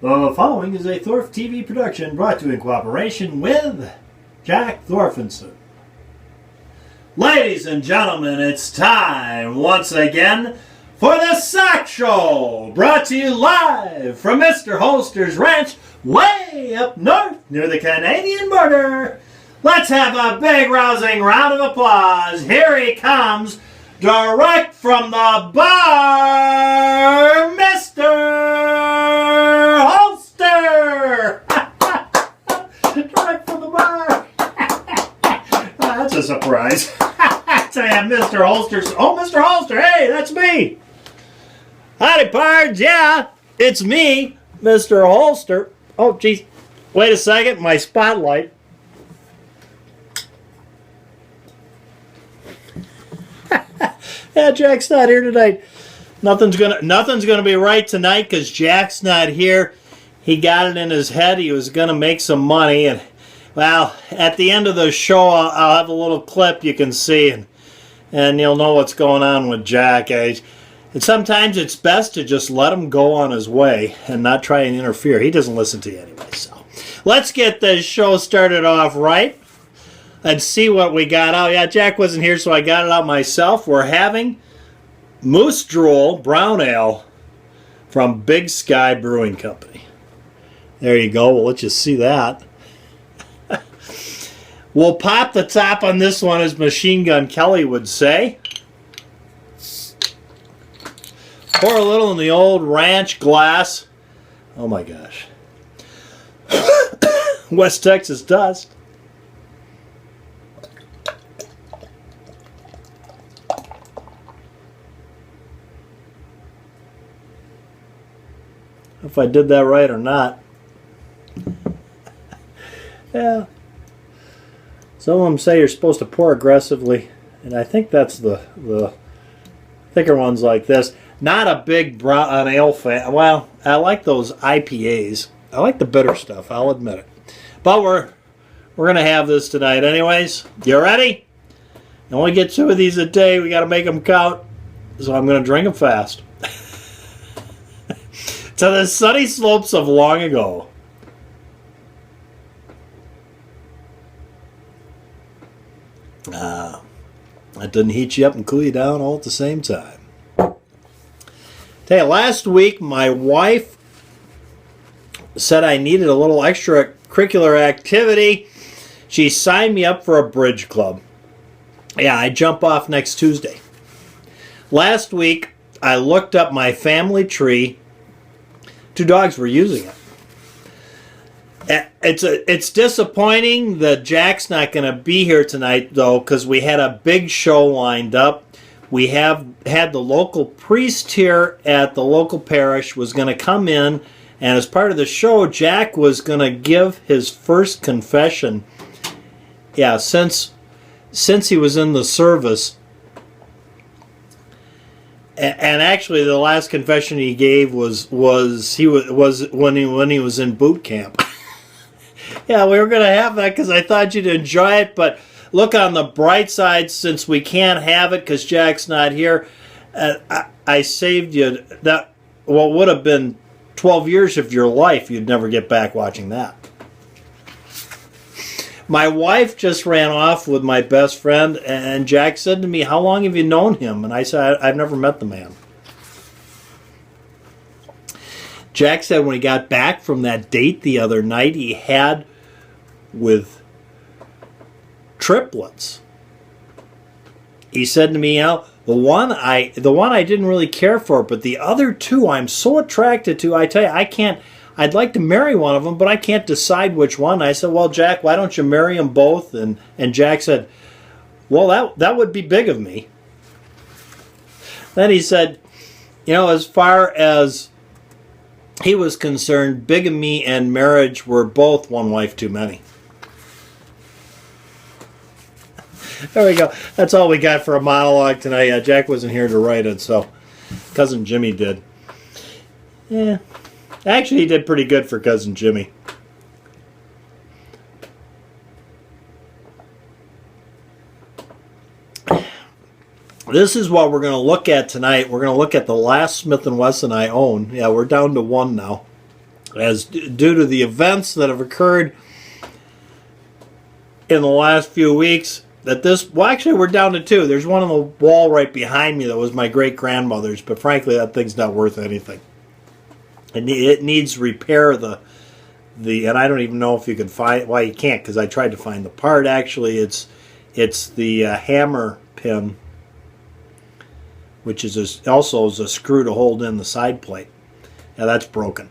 The following is a Thorf TV production brought to you in cooperation with Jack Thorfinson. Ladies and gentlemen, it's time once again for the SOCS Show, brought to you live from Mr. Holster's Ranch way up north near the Canadian border. Let's have a big rousing round of applause. Here he comes, direct from the bar, Mr. Holster! Direct from the bar. That's a surprise. To have Mr. Holster. Oh, Mr. Holster, hey, that's me. Howdy, pards. Yeah, it's me, Mr. Holster. Oh, geez. Wait a second, my spotlight. Yeah, Jack's not here tonight. Nothing's gonna be right tonight because Jack's not here. He got it in his head he was gonna make some money, and well, at the end of the show, I'll have a little clip you can see, and you'll know what's going on with Jack. And sometimes it's best to just let him go on his way and not try and interfere. He doesn't listen to you anyway. So let's get this show started off right. Let's see what we got out. Yeah, Jack wasn't here, so I got it out myself. We're having Moose Drool Brown Ale from Big Sky Brewing Company. There you go. We'll let you see that. We'll pop the top on this one, as Machine Gun Kelly would say. Pour a little in the old ranch glass. Oh my gosh. West Texas dust. If I did that right or not. Yeah. Some of them say you're supposed to pour aggressively, and I think that's the thicker ones like this. Not a big brown ale fan. Well, I like those IPAs. I like the bitter stuff, I'll admit it. But we're gonna have this tonight anyways. You ready? You only get 2 of these a day. We got to make them count. So I'm gonna drink them fast. To the sunny slopes of long ago. That doesn't heat you up and cool you down all at the same time. Tell you, last week my wife said I needed a little extracurricular activity. She signed me up for a bridge club. Yeah, I jump off next Tuesday. Last week I looked up my family tree. 2 dogs were using it. It's disappointing that Jack's not going to be here tonight, though, because we had a big show lined up. We have had the local priest here at the local parish was going to come in, and as part of the show, Jack was going to give his first confession. Yeah, since he was in the service. And actually, the last confession he gave was when he was in boot camp. Yeah, we were going to have that because I thought you'd enjoy it. But look on the bright side, since we can't have it because Jack's not here. I saved you that. What would have been 12 years of your life. You'd never get back watching that. My wife just ran off with my best friend, and Jack said to me, "How long have you known him?" And I said, "I've never met the man." Jack said when he got back from that date the other night he had with triplets. He said to me, the one I didn't really care for, but the other 2 I'm so attracted to. I tell you, I'd like to marry one of them, but I can't decide which one. I said, "Well, Jack, why don't you marry them both?" And Jack said, "Well, that would be big of me." Then he said, as far as he was concerned, bigamy and marriage were both one wife too many. There we go. That's all we got for a monologue tonight. Yeah, Jack wasn't here to write it, so Cousin Jimmy did. Yeah. Actually, he did pretty good for Cousin Jimmy. This is what we're going to look at tonight. We're going to look at the last Smith & Wesson I own. Yeah, we're down to 1 now. as due to the events that have occurred in the last few weeks, that this, well, actually we're down to two. There's one on the wall right behind me that was my great-grandmother's, but frankly that thing's not worth anything. It needs repair. And I don't even know if you can find, well, you can't, because I tried to find the part. Actually, it's the hammer pin, which is also a screw to hold in the side plate. Now that's broken,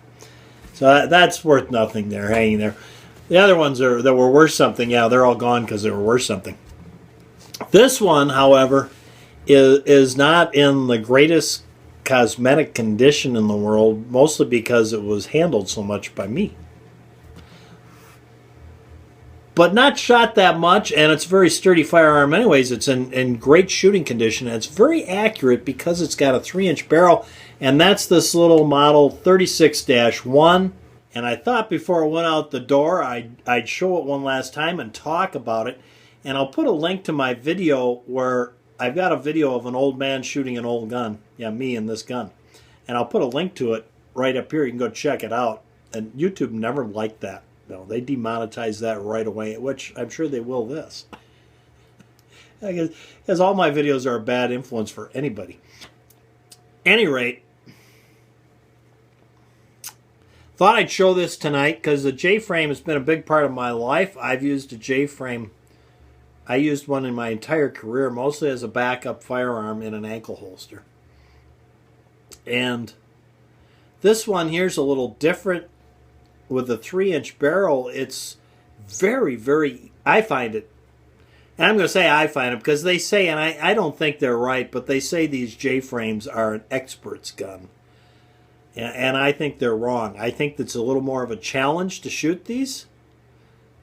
so that's worth nothing there, hanging there. The other ones that were worth something, yeah, they're all gone because they were worth something. This one, however, is not in the greatest cosmetic condition in the world, mostly because it was handled so much by me. But not shot that much, and it's a very sturdy firearm anyways. It's in great shooting condition, and it's very accurate because it's got a 3-inch barrel, and that's this little model 36-1. And I thought before I went out the door I'd show it one last time and talk about it. And I'll put a link to my video where I've got a video of an old man shooting an old gun. Yeah, me and this gun. And I'll put a link to it right up here. You can go check it out. And YouTube never liked that. No, they demonetized that right away, which I'm sure they will this. Because all my videos are a bad influence for anybody. Any rate, thought I'd show this tonight because the J-frame has been a big part of my life. I've used a J-frame. I used one in my entire career, mostly as a backup firearm in an ankle holster. And this one here's a little different. With a 3-inch barrel, it's very, very, I find it, and I'm going to say I find it because they say, and I don't think they're right, but they say these J-frames are an expert's gun. And I think they're wrong. I think it's a little more of a challenge to shoot these.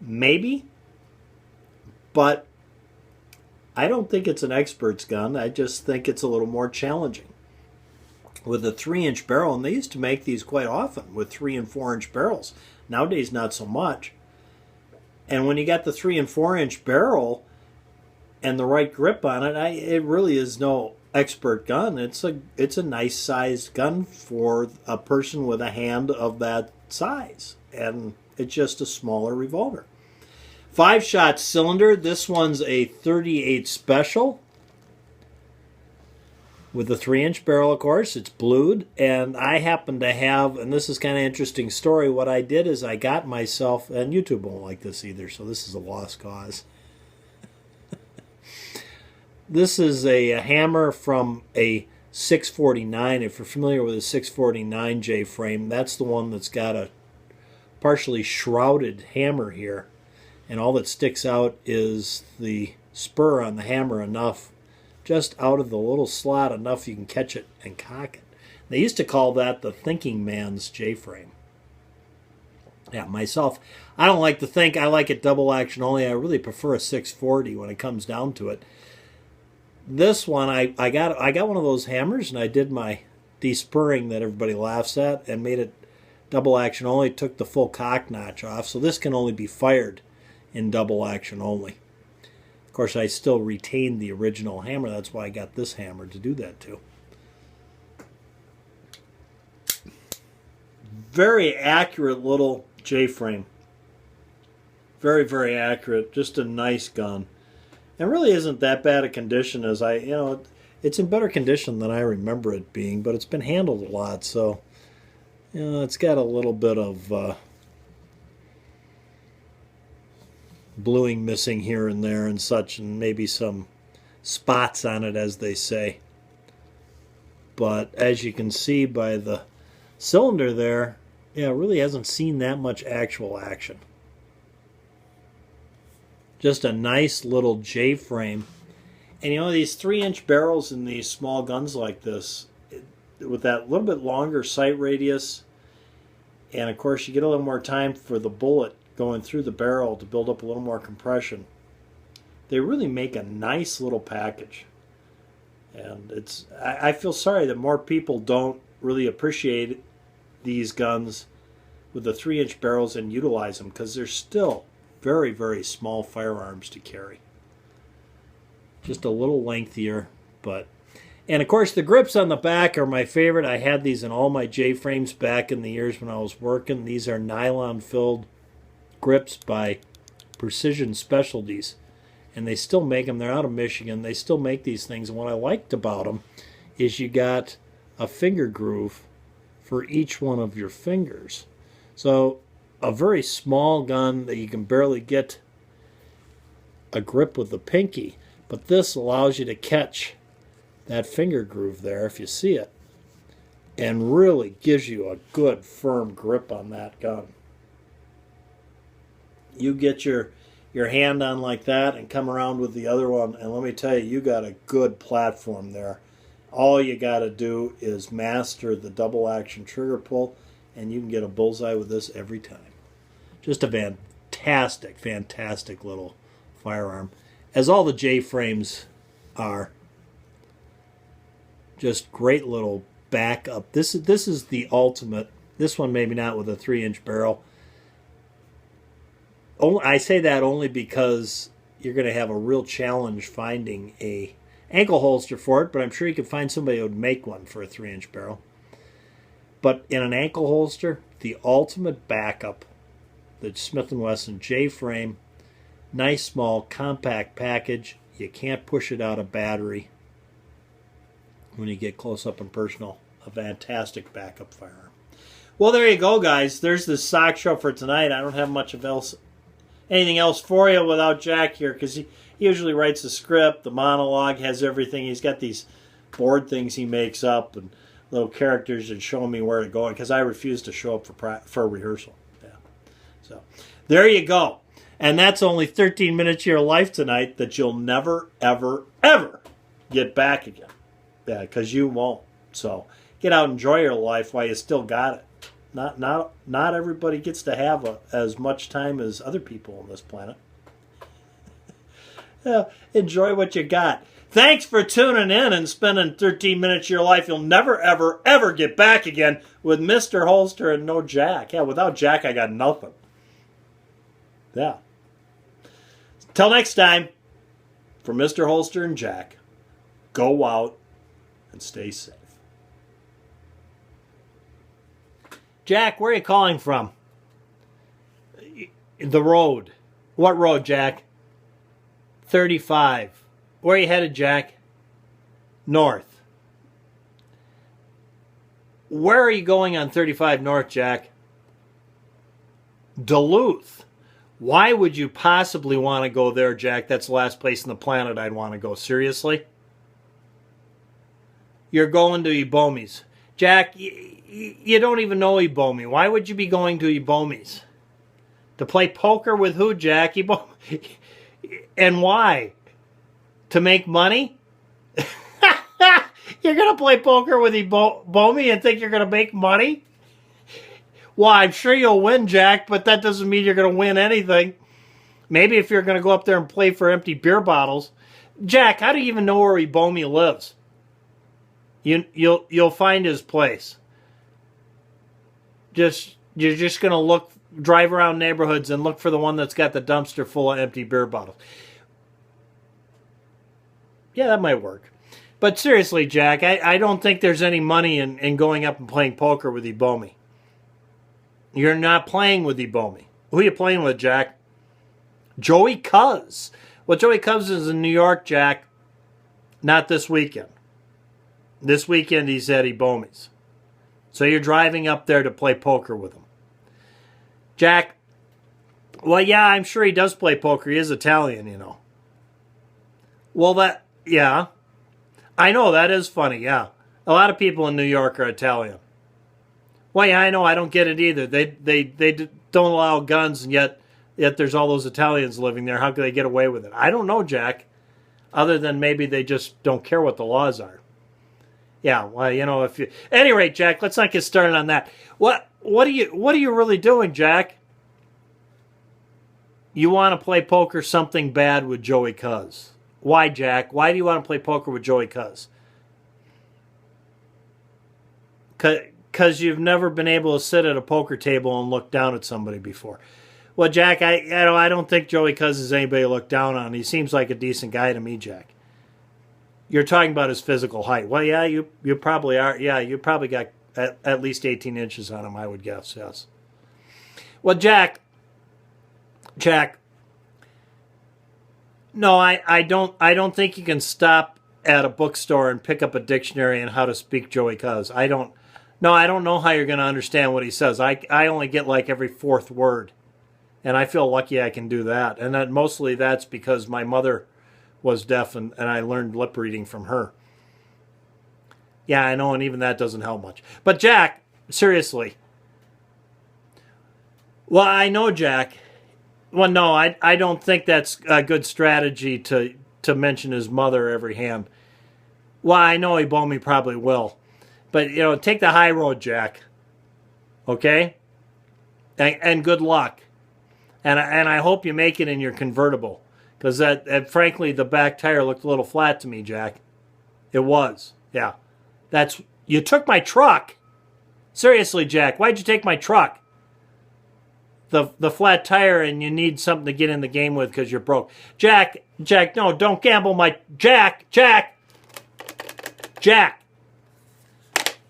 Maybe. But I don't think it's an expert's gun. I just think it's a little more challenging. With a 3-inch barrel, and they used to make these quite often with 3- and 4-inch barrels. Nowadays, not so much. And when you got the 3- and 4-inch barrel and the right grip on it, it really is no expert gun. It's a nice sized gun for a person with a hand of that size, and it's just a smaller revolver. 5-shot cylinder. This one's a 38 special with a 3-inch barrel, of course. It's blued, and I happen to have, and this is kind of an interesting story, what I did is I got myself, and YouTube won't like this either, so this is a lost cause. This is a hammer from a 649. If you're familiar with a 649 J-frame, that's the one that's got a partially shrouded hammer here. And all that sticks out is the spur on the hammer enough, just out of the little slot enough you can catch it and cock it. They used to call that the thinking man's J-frame. Yeah, myself, I don't like to think. I like it double action only. I really prefer a 640 when it comes down to it. This one, I got one of those hammers, and I did my despurring that everybody laughs at and made it double action only. Took the full cock notch off, so this can only be fired in double action only. Of course, I still retain the original hammer. That's why I got this hammer to do that too. Very accurate little J-frame. Very, very accurate. Just a nice gun. And really isn't that bad a condition as it's in better condition than I remember it being, but it's been handled a lot, so, it's got a little bit of bluing missing here and there and such, and maybe some spots on it, as they say. But as you can see by the cylinder there, it really hasn't seen that much actual action. Just a nice little J-frame. And these 3-inch barrels in these small guns like this, with that little bit longer sight radius, and of course you get a little more time for the bullet going through the barrel to build up a little more compression. They really make a nice little package. And I feel sorry that more people don't really appreciate these guns with the 3-inch barrels and utilize them, because they're still very, very small firearms to carry. Just a little lengthier, but And of course, the grips on the back are my favorite. I had these in all my J-frames back in the years when I was working. These are nylon-filled grips by Precision Specialties. And they still make them. They're out of Michigan. They still make these things. And what I liked about them is you got a finger groove for each one of your fingers. So a very small gun that you can barely get a grip with the pinky. But this allows you to catch that finger groove there, if you see it, and really gives you a good firm grip on that gun. You get your hand on like that and come around with the other one, and let me tell you, you got a good platform there. All you got to do is master the double action trigger pull, and you can get a bullseye with this every time. Just a fantastic, fantastic little firearm, as all the J-frames are. Just great little backup. This is the ultimate. This one maybe not with a 3-inch barrel. I say that only because you're going to have a real challenge finding a ankle holster for it, but I'm sure you could find somebody who would make one for a 3-inch barrel. But in an ankle holster, the ultimate backup, the Smith & Wesson J-frame, nice small compact package. You can't push it out of battery. When you get close up and personal, a fantastic backup firearm. Well, there you go, guys. There's the SOCS show for tonight. I don't have much of anything else for you without Jack here, because he usually writes the script. The monologue has everything. He's got these board things he makes up and little characters that show me where to go, because I refuse to show up for a rehearsal. Yeah. So there you go. And that's only 13 minutes of your life tonight that you'll never, ever, ever get back again. Yeah, because you won't. So get out and enjoy your life while you still got it. Not everybody gets to have as much time as other people on this planet. Yeah, enjoy what you got. Thanks for tuning in and spending 13 minutes of your life you'll never, ever, ever get back again with Mr. Holster and no Jack. Yeah, without Jack, I got nothing. Yeah. Till next time, for Mr. Holster and Jack, go out and stay safe. Jack, where are you calling from? The road. What road, Jack? 35. Where are you headed, Jack? North. Where are you going on 35 North, Jack? Duluth. Why would you possibly want to go there, Jack? That's the last place on the planet I'd want to go. Seriously? You're going to Ebomi's. Jack, you don't even know Ebomi. Why would you be going to Ebomi's? To play poker with who, Jack? And why? To make money? You're going to play poker with Ebomi and think you're going to make money? Well, I'm sure you'll win, Jack, but that doesn't mean you're going to win anything. Maybe if you're going to go up there and play for empty beer bottles. Jack, how do you even know where Ebomi lives? You'll find his place. You're just gonna drive around neighborhoods and look for the one that's got the dumpster full of empty beer bottles. Yeah, that might work. But seriously, Jack, I don't think there's any money in going up and playing poker with Ebomi. You're not playing with Ebomi. Who are you playing with, Jack? Joey Cuz. Well, Joey Cuz is in New York, Jack. Not this weekend. This weekend he's at Ebomi's. So you're driving up there to play poker with him. Jack, well, yeah, I'm sure he does play poker. He is Italian, you know. Well, yeah. I know, that is funny, yeah. A lot of people in New York are Italian. Well, yeah, I know, I don't get it either. They don't allow guns, and yet there's all those Italians living there. How could they get away with it? I don't know, Jack. Other than maybe they just don't care what the laws are. Yeah, well, you know, at any rate, Jack, let's not get started on that. What are you really doing, Jack? You want to play poker something bad with Joey Cuz. Why, Jack? Why do you want to play poker with Joey Cuz? Because you've never been able to sit at a poker table and look down at somebody before. Well, Jack, I don't think Joey Cuz is anybody to look down on. He seems like a decent guy to me, Jack. You're talking about his physical height. Well, yeah, you probably are. Yeah, you probably got at least 18 inches on him, I would guess, yes. Well, Jack, no, I don't think you can stop at a bookstore and pick up a dictionary and how to speak Joey Cuz. I don't know how you're going to understand what he says. I only get like every fourth word, and I feel lucky I can do that. And that mostly that's because my mother was deaf, and I learned lip reading from her. Yeah, I know, and even that doesn't help much. But Jack, seriously. Well, I know, Jack. Well, no, I don't think that's a good strategy to mention his mother every hand. Well, I know Ebomi probably will. But, take the high road, Jack. Okay? And good luck. And I hope you make it in your convertible. Because frankly, the back tire looked a little flat to me, Jack. It was. Yeah. You took my truck. Seriously, Jack, why'd you take my truck? The flat tire, and you need something to get in the game with because you're broke. Jack, no, don't gamble my... Jack!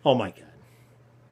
Oh, my God.